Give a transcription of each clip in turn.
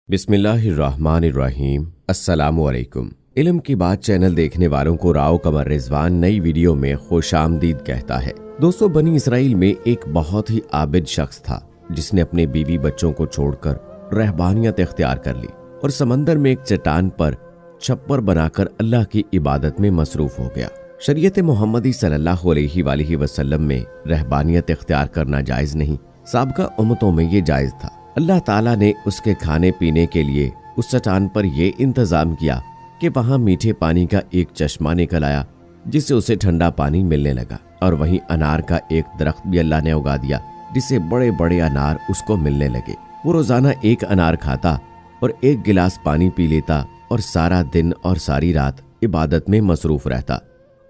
बिस्मिल्लाहिर्रहमानिर्रहीम। अस्सलामु अलैकुम। इल्म की बात चैनल देखने वालों को राव कमर रिजवान नई वीडियो में खुशामदीद कहता है। दोस्तों, बनी इसराइल में एक बहुत ही आबिद शख्स था जिसने अपने बीवी बच्चों को छोड़कर रहबानियत इख्तियार कर ली और समंदर में एक चट्टान पर छप्पर बनाकर अल्लाह की इबादत में मसरूफ हो गया। शरीयत मोहम्मदी सल्लल्लाहु अलैहि वसल्लम में रहबानियत इख्तियार करना जायज नहीं, साबका उम्मतों में ये जायज था। अल्लाह ताला ने उसके खाने पीने के लिए उस चट्टान पर यह इंतजाम किया कि वहां मीठे पानी का एक चश्मा निकल आया जिससे उसे ठंडा पानी मिलने लगा, और वहीं अनार का एक दरख्त भी अल्लाह ने उगा दिया जिससे बड़े बड़े अनार उसको मिलने लगे। वो रोजाना एक अनार खाता और एक गिलास पानी पी लेता और सारा दिन और सारी रात इबादत में मसरूफ रहता।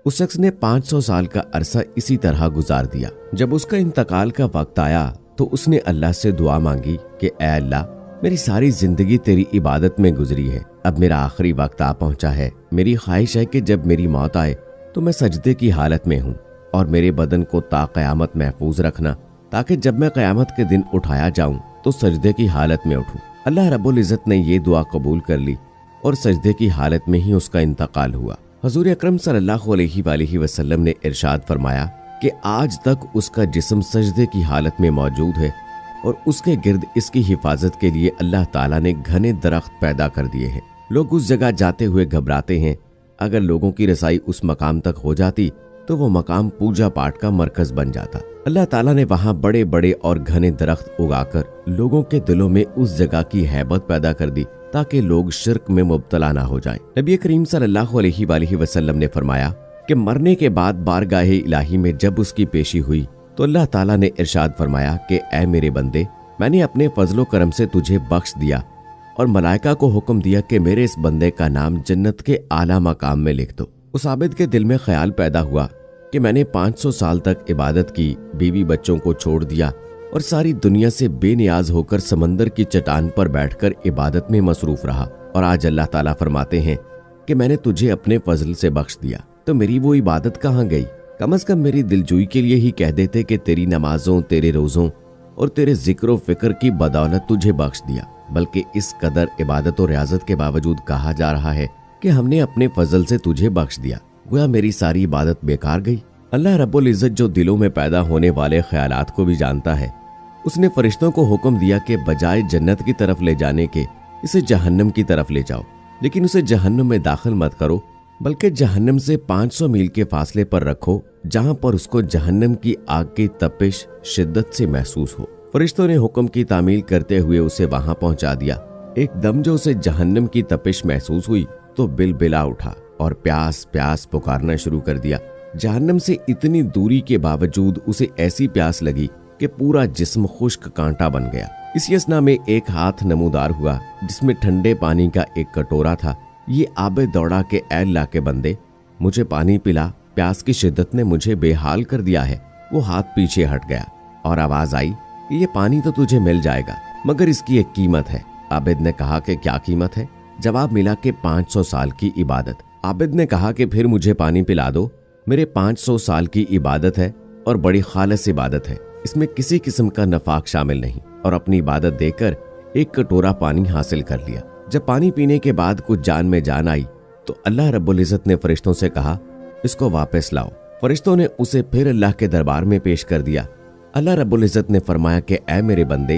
उस शख्स ने 500 साल का अरसा इसी तरह गुजार दिया। जब उसका इंतकाल का वक्त आया तो उसने अल्लाह से दुआ मांगी कि ऐ अल्लाह, मेरी सारी जिंदगी तेरी इबादत में गुजरी है, अब मेरा आखिरी वक्त आ पहुंचा है। मेरी ख्वाहिश है कि जब मेरी मौत आए तो मैं सजदे की हालत में हूँ और मेरे बदन को ता क़यामत महफूज रखना, ताकि जब मैं क़यामत के दिन उठाया जाऊं तो सजदे की हालत में उठूं। अल्लाह रब्बुल इज़्ज़त ने ये दुआ कबूल कर ली और सजदे की हालत में ही उसका इंतकाल हुआ। हुज़ूर अकरम सल्लल्लाहु अलैहि वसल्लम ने इरशाद फरमाया कि आज तक उसका जिस्म सजदे की हालत में मौजूद है और उसके गिर्द इसकी हिफाजत के लिए अल्लाह ताला ने घने दरख्त पैदा कर दिए हैं। लोग उस जगह जाते हुए घबराते हैं। अगर लोगों की रसाई उस मकाम तक हो जाती तो वो मकाम पूजा पाठ का मरकज बन जाता। अल्लाह ताला ने वहां बड़े बड़े और घने दरख्त उगाकर लोगों के दिलों में उस जगह की हैबत पैदा कर दी ताकि लोग शिर्क में मुब्तला ना हो जाएं। नबी करीम सल्लल्लाहु अलैहि वसल्लम ने फरमाया कि मरने के बाद बारगाहे इलाही में जब उसकी पेशी हुई तो अल्लाह ताला ने इरशाद फरमाया कि ऐ मेरे बंदे, मैंने अपने फजलो करम से तुझे बख्श दिया और मलाइका को हुक्म दिया कि मेरे इस बंदे का नाम जन्नत के आला मकाम में लिख दो। उस आबिद के दिल में ख्याल पैदा हुआ कि मैंने 500 साल तक इबादत की, बीवी बच्चों को छोड़ दिया और सारी दुनिया से बेनियाज होकर समंदर की चट्टान पर बैठकर इबादत में मसरूफ रहा, और आज अल्लाह ताला फरमाते हैं कि मैंने तुझे अपने फजल से बख्श दिया, तो मेरी वो इबादत कहाँ गई? कम से कम मेरी दिलजोई के लिए ही कह देते कि तेरी नमाजों, तेरे रोज़ों और तेरे जिक्र फिक्र की बदौलत तुझे बख्श दिया। बल्कि इस कदर इबादत और रियाजत के बावजूद कहा जा रहा है कि हमने अपने फजल से तुझे बख्श दिया, गोया मेरी सारी इबादत बेकार गई। अल्लाह रब्बुल इज़्ज़त जो दिलों में पैदा होने वाले ख्यालात को भी जानता है, उसने फरिश्तों को हुक्म दिया कि बजाय जन्नत की तरफ ले जाने के इसे जहन्नम की तरफ ले जाओ, लेकिन उसे जहन्नम में दाखिल मत करो, बल्कि जहन्नम से 500 मील के फासले पर रखो जहां पर उसको जहन्नम की आग की तपिश शिद्दत से महसूस हो। फरिश्तों ने हुक्म की तामील करते हुए उसे वहां पहुंचा दिया। एकदम जो उसे जहन्नम की तपिश महसूस हुई तो बिलबिला उठा और प्यास प्यास पुकारना शुरू कर दिया। जहन्नम से इतनी दूरी के बावजूद उसे ऐसी प्यास लगी कि पूरा जिस्म खुश्क कांटा बन गया। इसी असना में एक हाथ नमूदार हुआ जिसमें ठंडे पानी का एक कटोरा था। ये आबिद दौड़ा के ऐ अल्लाह के बंदे, मुझे पानी पिला, प्यास की शिद्दत ने मुझे बेहाल कर दिया है। वो हाथ पीछे हट गया और आवाज आई कि ये पानी तो तुझे मिल जाएगा, मगर इसकी एक कीमत है। आबिद ने कहा कि क्या कीमत है? जवाब मिला कि 500 साल की इबादत। आबिद ने कहा कि फिर मुझे पानी पिला दो, मेरे 500 साल की इबादत है और बड़ी खालिस इबादत है, इसमें किसी किस्म का नफाक शामिल नहीं, और अपनी इबादत देकर एक कटोरा पानी हासिल कर लिया। जब पानी पीने के बाद कुछ जान में जान आई तो अल्लाह रब्बुल इज़्ज़त ने फरिश्तों से कहा, इसको वापस लाओ। फरिश्तों ने उसे फिर अल्लाह के दरबार में पेश कर दिया। अल्लाह रब्बुल इज़्ज़त ने फरमाया कि ऐ मेरे बंदे,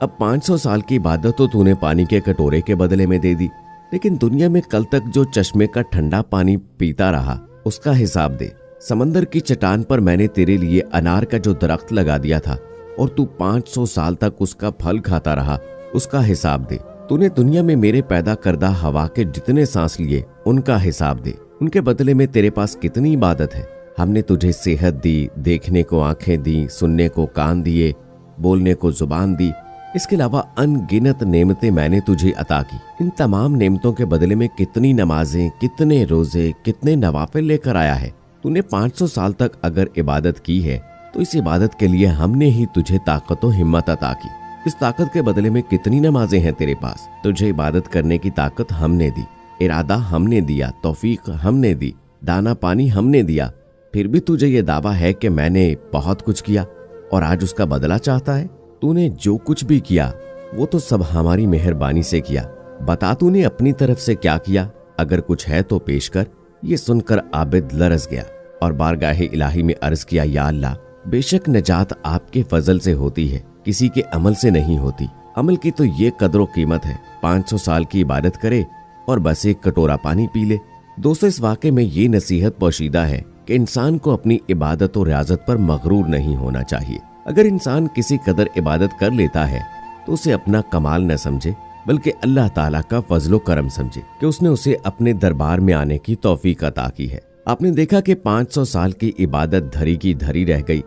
अब 500 साल की इबादत तो तूने पानी के कटोरे के बदले में दे दी, लेकिन दुनिया में कल तक जो चश्मे का ठंडा पानी पीता रहा उसका हिसाब दे। समंदर की चट्टान पर मैंने तेरे लिए अनार का जो दरख्त लगा दिया था और तू 500 साल तक उसका फल खाता रहा, उसका हिसाब दे। तूने दुनिया में मेरे पैदा करदा हवा के जितने सांस लिए उनका हिसाब दे। उनके बदले में तेरे पास कितनी इबादत है। हमने तुझे सेहत दी, देखने को आंखें दी, सुनने को कान दिए, बोलने को जुबान दी, इसके अलावा अनगिनत नेमतें मैंने तुझे अता की। इन तमाम नेमतों के बदले में कितनी नमाजें, कितने रोजे, कितने नवाफिल लेकर आया है। तूने 500 साल तक अगर इबादत की है तो इस इबादत के लिए हमने ही तुझे ताकत और हिम्मत अता की। इस ताकत के बदले में कितनी नमाजें हैं तेरे पास। तुझे इबादत करने की ताकत हमने दी, इरादा हमने दिया, तौफीक हमने दी, दाना पानी हमने दिया, फिर भी तुझे ये दावा है कि मैंने बहुत कुछ किया और आज उसका बदला चाहता है। तूने जो कुछ भी किया वो तो सब हमारी मेहरबानी से किया, बता तूने अपनी तरफ से क्या किया, अगर कुछ है तो पेश कर। ये सुनकर आबिद लरस गया और बारगाहे इलाही में अर्ज किया, या अल्लाह, बेशक नजात आपके फजल से होती है, किसी के अमल से नहीं होती। अमल की तो ये कदर कीमत है, 500 साल की इबादत करे और बस एक कटोरा पानी पी ले। दोस्तों, इस वाक़े में ये नसीहत पोशीदा है कि इंसान को अपनी इबादत और रियाजत पर मगरूर नहीं होना चाहिए। अगर इंसान किसी कदर इबादत कर लेता है तो उसे अपना कमाल न समझे, बल्कि अल्लाह ताला का फजलो करम समझे कि उसने उसे अपने दरबार में आने की तौफीक अता की है। आपने देखा कि 500 साल की इबादत धरी की धरी रह गई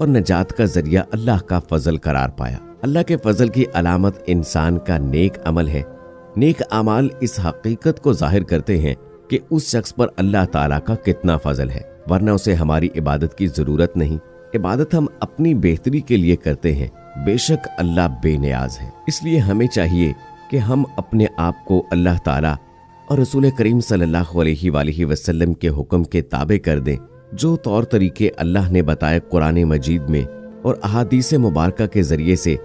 और नजात का जरिया अल्लाह का फजल करार पाया। अल्लाह के फजल की अलामत इंसान का नेक अमल है। नेक अमाल इस हकीकत को जाहिर करते हैं कि उस शख्स पर अल्लाह ताला का कितना फजल है, वरना उसे हमारी इबादत की जरूरत नहीं। इबादत हम अपनी बेहतरी के लिए करते हैं। बेशक अल्लाह बेनियाज है, इसलिए हमें चाहिए कि हम अपने आप को अल्लाह ताला और रसूल करीम सल्लल्लाहु अलैहि वसल्लम के हुक्म के ताबे कर दें। जो तौर तरीके अल्लाह ने बताए कुरान मजीद में और अहादीस मुबारका के जरिए से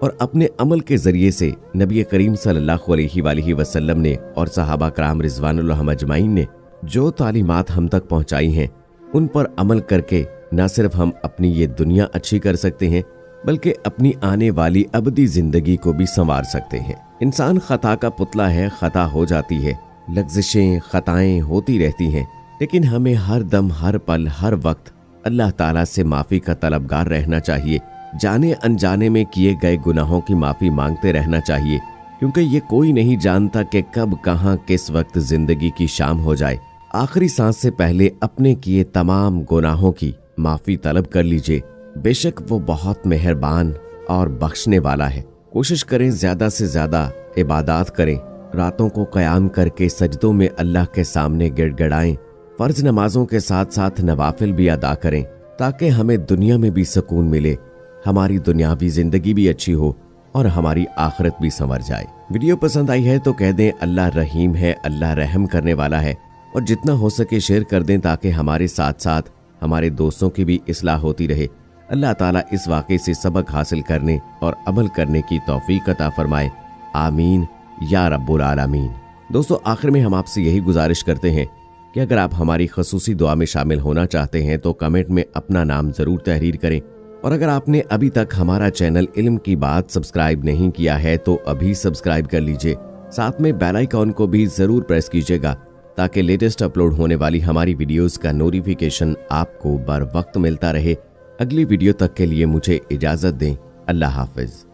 और अपने अमल के जरिए से नबी करीम सल्लल्लाहु अलैहि वसल्लम ने और सहाबा कराम रिज़वानुल्लाह अजमाइन ने जो तालीमात हम तक पहुंचाई हैं, उन पर अमल करके न सिर्फ हम अपनी ये दुनिया अच्छी कर सकते हैं, बल्कि अपनी आने वाली अबदी जिंदगी को भी संवार सकते हैं। इंसान खता का पुतला है, खता हो जाती है, लग़्ज़िशें खताएं होती रहती हैं, लेकिन हमें हर दम, हर पल, हर वक्त अल्लाह ताला से माफ़ी का तलबगार रहना चाहिए। जाने अनजाने में किए गए गुनाहों की माफ़ी मांगते रहना चाहिए, क्योंकि ये कोई नहीं जानता कि कब, कहां, किस वक्त जिंदगी की शाम हो जाए। आखिरी सांस से पहले अपने किए तमाम गुनाहों की माफ़ी तलब कर लीजिए। बेशक वो बहुत मेहरबान और बख्शने वाला है। कोशिश करें ज्यादा से ज्यादा इबादत करें, रातों को क़याम करके सजदों में अल्लाह के सामने गिड़गिड़ाएं, फर्ज नमाजों के साथ साथ नवाफिल भी अदा करें, ताकि हमें दुनिया में भी सुकून मिले, हमारी दुनियावी जिंदगी भी अच्छी हो और हमारी आखिरत भी संवर जाए। वीडियो पसंद आई है तो कह दें अल्लाह रहीम है, अल्लाह रहम करने वाला है, और जितना हो सके शेयर कर दें ताकि हमारे साथ साथ हमारे दोस्तों की भी इस्लाह होती रहे। अल्लाह ताला इस वाक़े से सबक हासिल करने और अमल करने की तौफीक अता फरमाए। आमीन या रब्बुल आलमीन। दोस्तों, आखिर में हम आपसे यही गुजारिश करते हैं कि अगर आप हमारी खसूसी दुआ में शामिल होना चाहते हैं तो कमेंट में अपना नाम ज़रूर तहरीर करें, और अगर आपने अभी तक हमारा चैनल इल्म की बात सब्सक्राइब नहीं किया है तो अभी सब्सक्राइब कर लीजिए। साथ में बेल आइकॉन को भी ज़रूर प्रेस कीजिएगा ताकि लेटेस्ट अपलोड होने वाली हमारी वीडियोस का नोटिफिकेशन आपको बर वक्त मिलता रहे। अगली वीडियो तक के लिए मुझे इजाज़त दें। अल्लाह हाफिज।